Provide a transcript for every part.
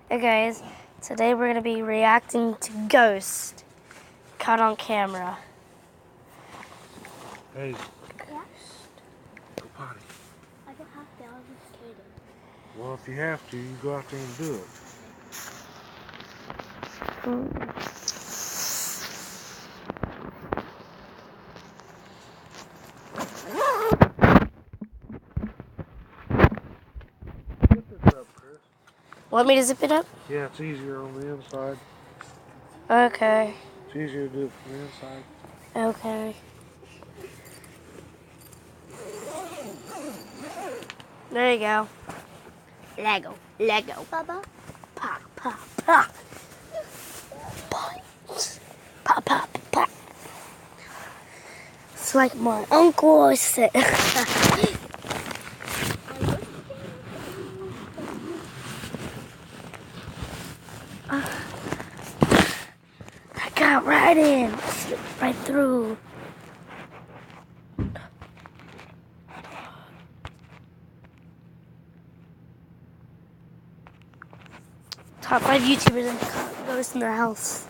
Hey guys, today we're going to be reacting to Ghost, caught on camera. Hey. Yes? Go potty. I don't have to, I was just kidding. Well, if you have to, you go out there and do it. Zip this up, Chris. Want me to zip it up? Yeah, it's easier on the inside. Okay. It's easier to do it from the inside. Okay. There you go. Lego. Baba? Pop, pop, pop. Pop, pop, pop, pop. It's like my uncle said. I got right in. Slipped right through. Top 5 YouTubers and Ghost in their house.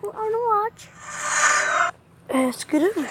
Well, I wanna watch. Scooter. What the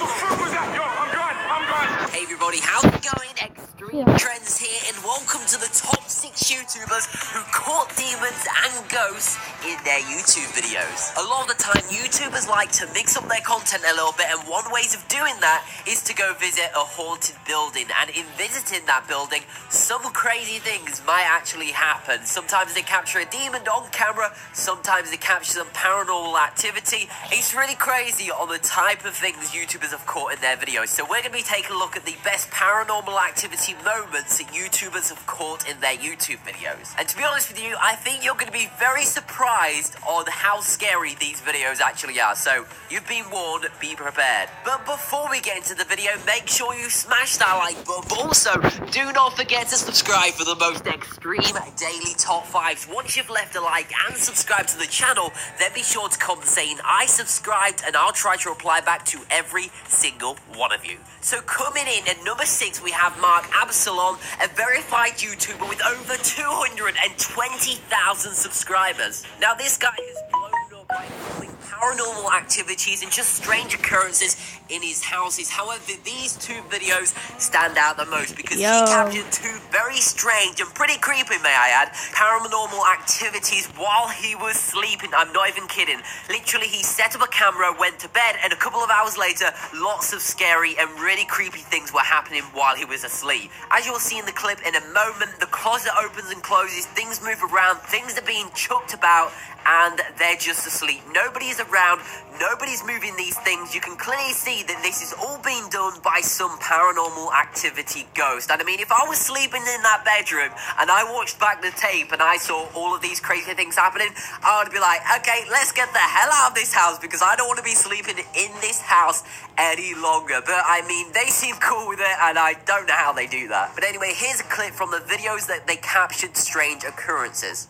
fuck was that? Yo, I'm gone. Hey everybody, how's it going? Extreme Trends here, and welcome to the top 6 YouTubers who caught demons and ghosts in their YouTube videos. A lot of the time, YouTubers like to mix up their content a little bit, and one way of doing that is to go visit a haunted building. And in visiting that building, some crazy things might actually happen. Sometimes they capture a demon on camera, sometimes they capture some paranormal activity. It's really crazy on the type of things YouTubers have caught in their videos. So we're going to be taking a look at the best paranormal activity moments that YouTubers have caught in their YouTube videos. And to be honest with you, I think you're going to be very surprised on how scary these videos actually are. So you've been warned, be prepared. But before we get into the video, make sure you smash that like button. But also, do not forget to subscribe for the most extreme daily top 5s. Once you've left a like and subscribed to the channel, then be sure to comment saying I subscribed, and I'll try to reply back to every single one of you. So coming in at number 6, we have Mark Absalom, a verified YouTuber with over 220,000 subscribers. Now this guy has blown up by filming paranormal activities and just strange occurrences in his houses. However, these 2 videos stand out the most because he captured 2 very strange and pretty creepy, may I add, paranormal activities while he was sleeping. I'm not even kidding. Literally, he set up a camera, went to bed, and a couple of hours later, lots of scary and really creepy things were happening while he was asleep. As you'll see in the clip in a moment, the closet opens and closes, things move around, things are being chucked about, and they're just asleep. Nobody is around, nobody's moving these things. You can clearly see that this is all being done by some paranormal activity ghost. And I mean, if I was sleeping in that bedroom and I watched back the tape and I saw all of these crazy things happening, I would be like, okay, let's get the hell out of this house because I don't want to be sleeping in this house any longer. But I mean, they seem cool with it and I don't know how they do that. But anyway, here's a clip from the videos that they captured strange occurrences.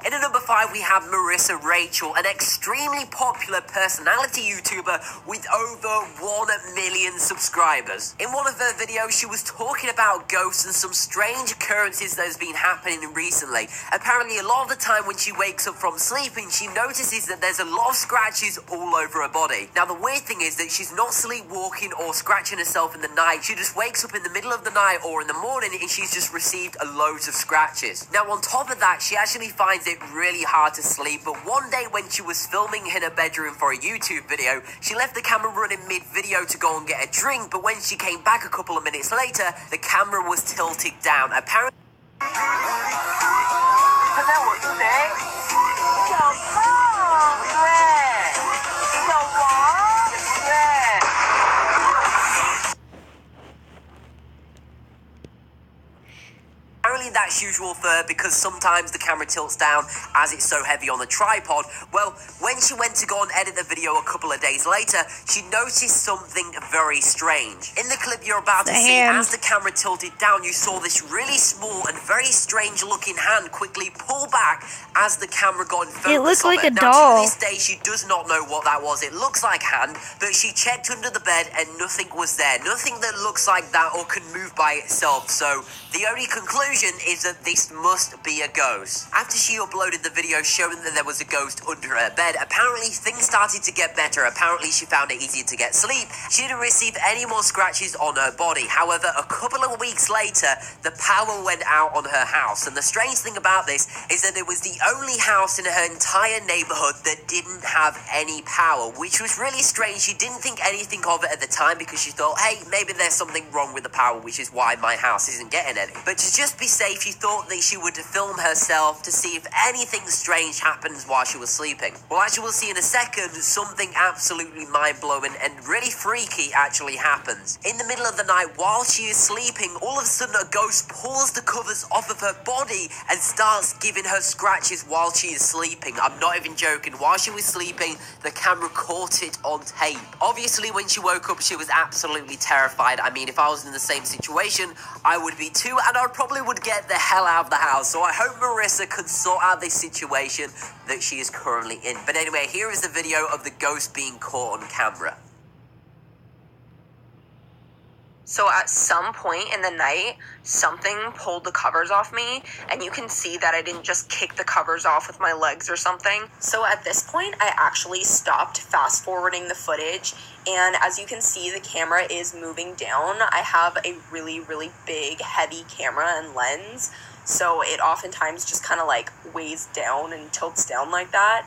And at number 5, we have Marissa Rachel, an extremely popular personality YouTuber with over 1 million subscribers. In one of her videos, she was talking about ghosts and some strange occurrences that has been happening recently. Apparently, a lot of the time when she wakes up from sleeping, she notices that there's a lot of scratches all over her body. Now, the weird thing is that she's not sleepwalking or scratching herself in the night. She just wakes up in the middle of the night or in the morning and she's just received a load of scratches. Now, on top of that, she actually finds it really hard to sleep, but one day when she was filming in her bedroom for a YouTube video, she left the camera running mid-video to go and get a drink, but when she came back a couple of minutes later, the camera was tilted down. Apparently, that usual for her because sometimes the camera tilts down as it's so heavy on the tripod. Well, when she went to go and edit the video a couple of days later, she noticed something very strange. In the clip you're about to see, as the camera tilted down, you saw this really small and very strange looking hand quickly pull back as the camera got in focus. It looked like a now, doll. to this day, she does not know what that was. It looks like hand, but she checked under the bed and nothing was there. Nothing that looks like that or can move by itself. So the only conclusion is that this must be a ghost. After she uploaded the video showing that there was a ghost under her bed, apparently things started to get better. Apparently she found it easier to get sleep. She didn't receive any more scratches on her body. However, a couple of weeks later, the power went out on her house. And the strange thing about this is that it was the only house in her entire neighborhood that didn't have any power, which was really strange. She didn't think anything of it at the time because she thought, hey, maybe there's something wrong with the power, which is why my house isn't getting any. But to just be safe, she thought that she would film herself to see if anything strange happens while she was sleeping. Well, as you will see in a second, something absolutely mind-blowing and really freaky actually happens. In the middle of the night, while she is sleeping, all of a sudden a ghost pulls the covers off of her body and starts giving her scratches while she is sleeping. I'm not even joking. While she was sleeping, the camera caught it on tape. Obviously, when she woke up, she was absolutely terrified. I mean, if I was in the same situation, I would be too, and I probably would get the hell out of the house. So I hope Marissa can sort out this situation that she is currently in. But anyway, here is the video of the ghost being caught on camera. So at some point in the night, something pulled the covers off me, and you can see that I didn't just kick the covers off with my legs or something. So at this point, I actually stopped fast forwarding the footage, and as you can see, the camera is moving down. I have a really, really big, heavy camera and lens, so it oftentimes just kind of like weighs down and tilts down like that.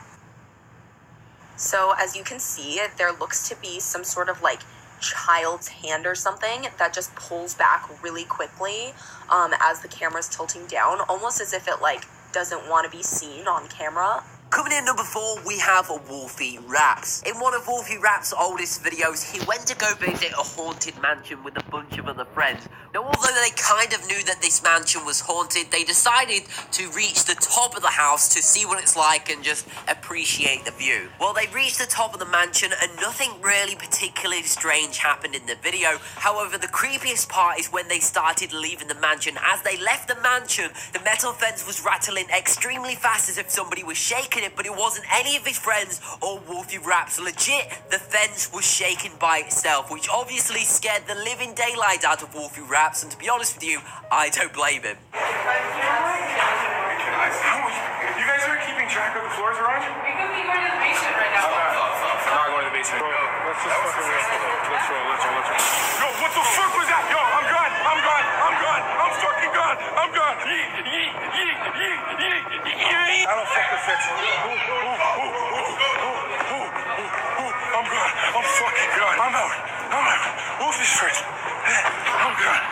So as you can see, there looks to be some sort of like child's hand or something that just pulls back really quickly as the camera's tilting down, almost as if it like doesn't want to be seen on camera. Coming in number 4, we have Wolfie Raps. In one of Wolfie Raps' oldest videos, he went to go visit a haunted mansion with a bunch of other friends. Now, although they kind of knew that this mansion was haunted, they decided to reach the top of the house to see what it's like and just appreciate the view. Well, they reached the top of the mansion and nothing really particularly strange happened in the video. However, the creepiest part is when they started leaving the mansion. As they left the mansion, the metal fence was rattling extremely fast as if somebody was shaking it, but it wasn't any of his friends or Wolfie Raps. Legit, the fence was shaking by itself, which obviously scared the living daylight out of Wolfie Raps, and to be honest with you, I don't blame him. You guys are keeping track of the floors we're on? We could be going to the basement right now. I'm not going to the basement. Let's just fucking roll. Let's roll. Yo, what the fuck was that? Yo, I'm gone. I'm fucking gone. I'm gone. I don't fucking fix it. I'm gone. I'm fucking gone. I'm out. Wolfie's first. I'm gone.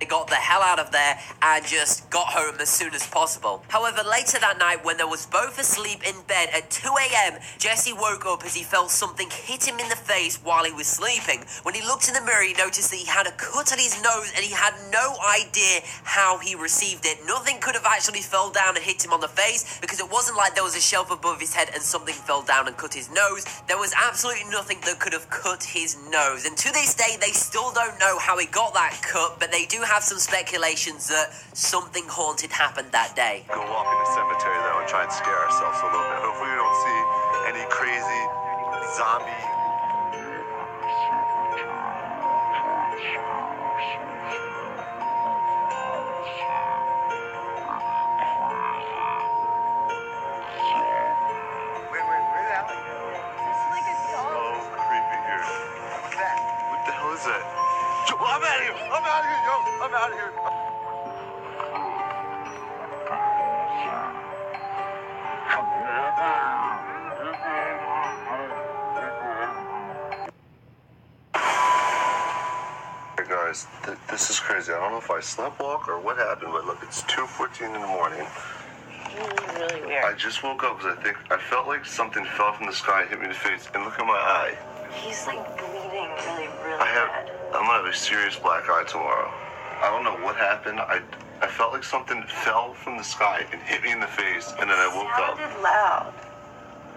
They got the hell out of there and just got home as soon as possible. However, later that night, when they was both asleep in bed at 2 a.m., Jesse woke up as he felt something hit him in the face while he was sleeping. When he looked in the mirror, he noticed that he had a cut on his nose and he had no idea how he received it. Nothing could have actually fell down and hit him on the face because it wasn't like there was a shelf above his head and something fell down and cut his nose. There was absolutely nothing that could have cut his nose. And to this day, they still don't know how he got that cut, but they do have some speculations that something haunted happened that day. Go walk in the cemetery though and try and scare ourselves a little bit. Hopefully we don't see any crazy zombie. Wait, where's Alec? It's like a dog. So creepy here. What's that? What the hell is that? Yo, I'm out of here! Yo! I'm out of here! Hey guys, this is crazy. I don't know if I sleptwalk or what happened, but look, it's 2:14 in the morning. Really weird. I just woke up because I felt like something fell from the sky and hit me in the face, and look at my eye. He's like bleeding really I'm gonna have a serious black eye tomorrow. I don't know what happened. I felt like something fell from the sky and hit me in the face, and then I woke up. Sounded loud.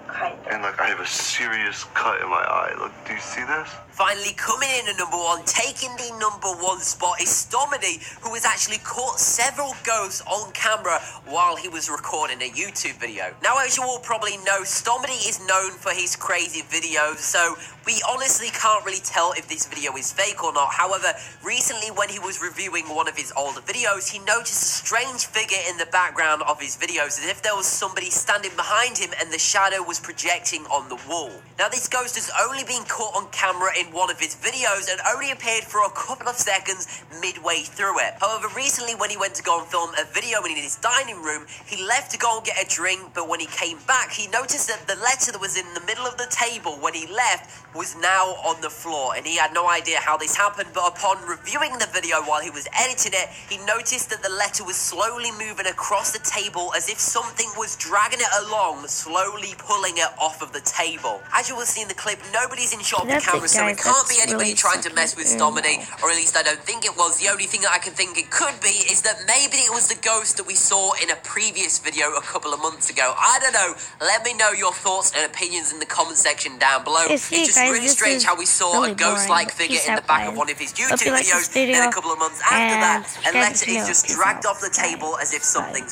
Kind of. And like I have a serious cut in my eye. Look, do you see this? Finally coming in at number 1, taking the number 1 spot is Stomedy, who has actually caught several ghosts on camera while he was recording a YouTube video. Now, as you all probably know, Stomedy is known for his crazy videos, so we honestly can't really tell if this video is fake or not. However, recently when he was reviewing one of his older videos, he noticed a strange figure in the background of his videos, as if there was somebody standing behind him and the shadow was projecting on the wall. Now, this ghost has only been caught on camera in one of his videos and only appeared for a couple of seconds midway through it. However, recently when he went to go and film a video in his dining room, he left to go and get a drink, but when he came back, he noticed that the letter that was in the middle of the table when he left was now on the floor, and he had no idea how this happened, but upon reviewing the video while he was editing it, he noticed that the letter was slowly moving across the table as if something was dragging it along, slowly pulling it off of the table. As you will see in the clip, nobody's in shot of the That's camera, it, so it guys. can't be That's anybody really trying to mess with sucky. Stomedy, or at least I don't think it was. The only thing that I can think it could be is that maybe it was the ghost that we saw in a previous video a couple of months ago. I don't know. Let me know your thoughts and opinions in the comment section down below. You see, It's just guys, really this strange is how we saw really a ghost-like boring. figure Peace in the out, back of guys. one of his Hope you YouTube like this videos. Then video, a couple of months after and that, a subscribe letter to is me. just Peace dragged out. off the table as if something's